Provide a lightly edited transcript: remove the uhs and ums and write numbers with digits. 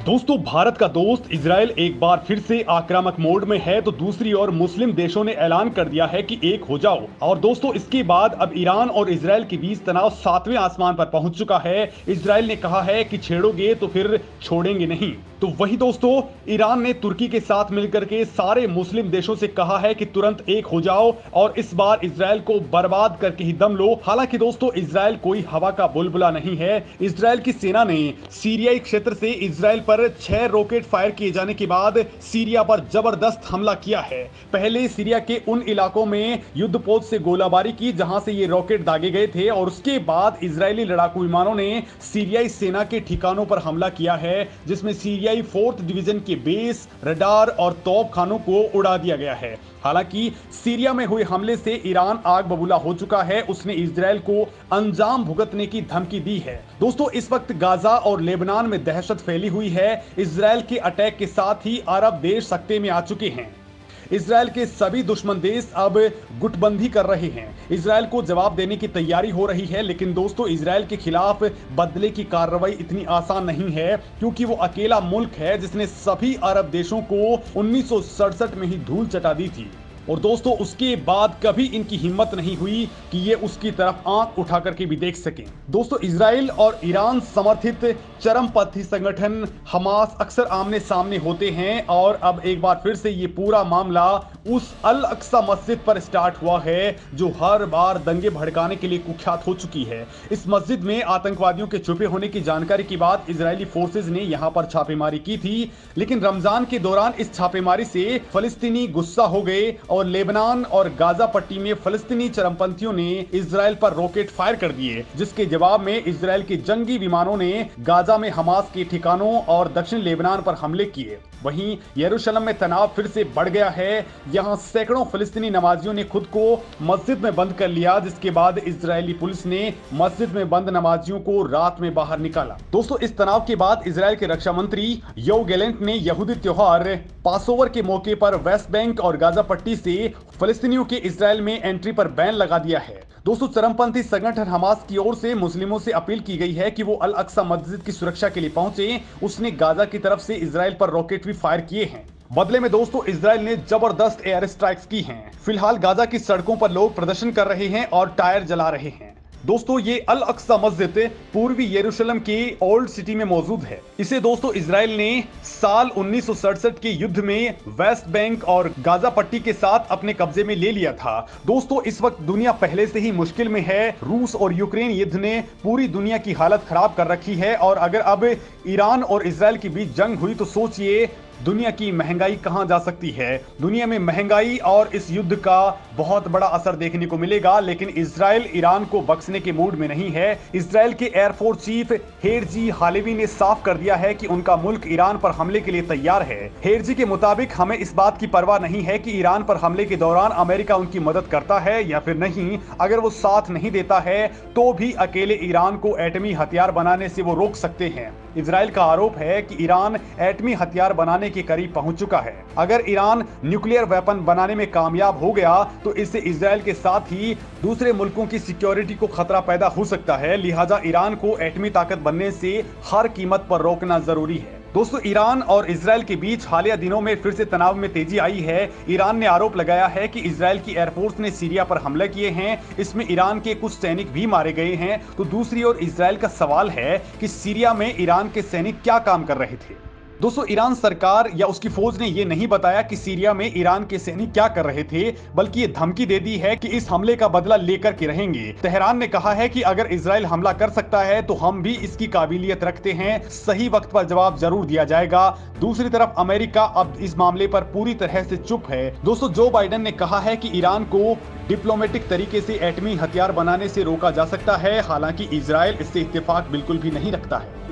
दोस्तों, भारत का दोस्त इजराइल एक बार फिर से आक्रामक मोड में है तो दूसरी ओर मुस्लिम देशों ने ऐलान कर दिया है कि एक हो जाओ। और दोस्तों, इसके बाद अब ईरान और इजराइल के बीच तनाव 7वें आसमान पर पहुंच चुका है। इजराइल ने कहा है कि छेड़ोगे तो फिर छोड़ेंगे नहीं। तो वही दोस्तों, ईरान ने तुर्की के साथ मिलकर के सारे मुस्लिम देशों से कहा है कि तुरंत एक हो जाओ और इस बार इजराइल को बर्बाद करके ही दम लो। हालांकि दोस्तों, इजराइल कोई हवा का बुलबुला नहीं है। इजराइल की सेना ने सीरियाई क्षेत्र से इजराइल पर 6 रॉकेट फायर किए जाने के बाद सीरिया पर जबरदस्त हमला किया है। पहले सीरिया के उन इलाकों में युद्धपोत से गोलाबारी की जहां से ये रॉकेट दागे गए थे और उसके बाद इजरायली लड़ाकू विमानों ने सीरियाई सेना के ठिकानों पर हमला किया है, जिसमें सीरियाई 4th डिवीजन के बेस, रडार और तोप खानों को उड़ा दिया गया है। हालांकि सीरिया में हुए हमले से ईरान आग बबूला हो चुका है। उसने इजराइल को अंजाम भुगतने की धमकी दी है। दोस्तों, इस वक्त गाजा और लेबनान में दहशत फैली हुई है। इजराइल के अटैक के साथ ही अरब देश सख्ते में आ चुके हैं। इजराइल के सभी दुश्मन देश अब गुटबंदी कर रहे हैं। इजराइल को जवाब देने की तैयारी हो रही है, लेकिन दोस्तों, इजराइल के खिलाफ बदले की कार्रवाई इतनी आसान नहीं है, क्योंकि वो अकेला मुल्क है जिसने सभी अरब देशों को 1967 में ही धूल चटा दी थी। और दोस्तों, उसके बाद कभी इनकी हिम्मत नहीं हुई कि ये उसकी तरफ आंख उठा करके भी देख सकें। दोस्तों, इजराइल और ईरान समर्थित चरमपंथी संगठन हमास अक्सर आमने सामने होते हैं और अब एक बार फिर से ये पूरा मामला उस अल अक्सा मस्जिद पर स्टार्ट हुआ है जो हर बार दंगे भड़काने के लिए कुख्यात हो चुकी है। इस मस्जिद में आतंकवादियों के छुपे होने की जानकारी के बाद इजरायली फोर्सेज ने यहां पर छापेमारी की थी, लेकिन रमजान के दौरान इस छापेमारी से फलस्तीनी गुस्सा हो गए और लेबनान और गाजा पट्टी में फलस्तीनी चरमपंथियों ने इजराइल पर रॉकेट फायर कर दिए, जिसके जवाब में इजराइल के जंगी विमानों ने गाजा में हमास के ठिकानों और दक्षिण लेबनान पर हमले किए। वहीं यरूशलेम में तनाव फिर से बढ़ गया है। यहां सैकड़ों फलस्तीनी नमाजियों ने खुद को मस्जिद में बंद कर लिया, जिसके बाद इजरायली पुलिस ने मस्जिद में बंद नमाजियों को रात में बाहर निकाला। दोस्तों, इस तनाव के बाद इजरायल के रक्षा मंत्री योव गैलेंट ने यहूदी त्योहार पासओवर के मौके पर वेस्ट बैंक और गाजा पट्टी से फलस्तीनियों के इजरायल में एंट्री पर बैन लगा दिया है। दोस्तों, चरमपंथी संगठन हमास की ओर से मुस्लिमों से अपील की गई है कि वो अल अक्सा मस्जिद की सुरक्षा के लिए पहुंचे। उसने गाजा की तरफ से इजराइल पर रॉकेट भी फायर किए हैं। बदले में दोस्तों, इजराइल ने जबरदस्त एयर स्ट्राइक्स की हैं। फिलहाल गाजा की सड़कों पर लोग प्रदर्शन कर रहे हैं और टायर जला रहे हैं। दोस्तों, ये अल अक्सा मस्जिद पूर्वी यरूशलेम की ओल्ड सिटी में मौजूद है। इसे दोस्तों इजराइल ने साल 1967 के युद्ध में वेस्ट बैंक और गाजा पट्टी के साथ अपने कब्जे में ले लिया था। दोस्तों, इस वक्त दुनिया पहले से ही मुश्किल में है। रूस और यूक्रेन युद्ध ने पूरी दुनिया की हालत खराब कर रखी है और अगर अब ईरान और इजराइल के बीच जंग हुई तो सोचिए दुनिया की महंगाई कहां जा सकती है। दुनिया में महंगाई और इस युद्ध का बहुत बड़ा असर देखने को मिलेगा, लेकिन इजराइल ईरान को बख्शने के मूड में नहीं है। इजराइल के एयरफोर्स चीफ हेरजी हालेवी ने साफ कर दिया है कि उनका मुल्क ईरान पर हमले के लिए तैयार है। हेरजी के मुताबिक हमें इस बात की परवाह नहीं है कि ईरान पर हमले के दौरान अमेरिका उनकी मदद करता है या फिर नहीं। अगर वो साथ नहीं देता है तो भी अकेले ईरान को एटमी हथियार बनाने से वो रोक सकते हैं। इजराइल का आरोप है कि ईरान एटमी हथियार बनाने के करीब पहुंच चुका है। अगर ईरान न्यूक्लियर वेपन बनाने में कामयाब हो गया तो इससे इजराइल के साथ ही दूसरे मुल्कों की सिक्योरिटी को खतरा पैदा हो सकता है। लिहाजा ईरान को एटमी ताकत बनने से हर कीमत पर रोकना जरूरी है। दोस्तों, ईरान और इजराइल के बीच हालिया दिनों में फिर से तनाव में तेजी आई है। ईरान ने आरोप लगाया है कि इजराइल की एयरफोर्स ने सीरिया पर हमले किए हैं। इसमें ईरान के कुछ सैनिक भी मारे गए हैं। तो दूसरी ओर इजराइल का सवाल है कि सीरिया में ईरान के सैनिक क्या काम कर रहे थे। दोस्तों, ईरान सरकार या उसकी फौज ने यह नहीं बताया कि सीरिया में ईरान के सैनिक क्या कर रहे थे, बल्कि ये धमकी दे दी है कि इस हमले का बदला लेकर के रहेंगे। तेहरान ने कहा है कि अगर इजराइल हमला कर सकता है तो हम भी इसकी काबिलियत रखते हैं, सही वक्त पर जवाब जरूर दिया जाएगा। दूसरी तरफ अमेरिका अब इस मामले पर पूरी तरह से चुप है। दोस्तों, जो बाइडेन ने कहा है कि ईरान को डिप्लोमेटिक तरीके से एटमी हथियार बनाने से रोका जा सकता है। हालांकि इजराइल इससे इत्तेफाक बिल्कुल भी नहीं रखता है।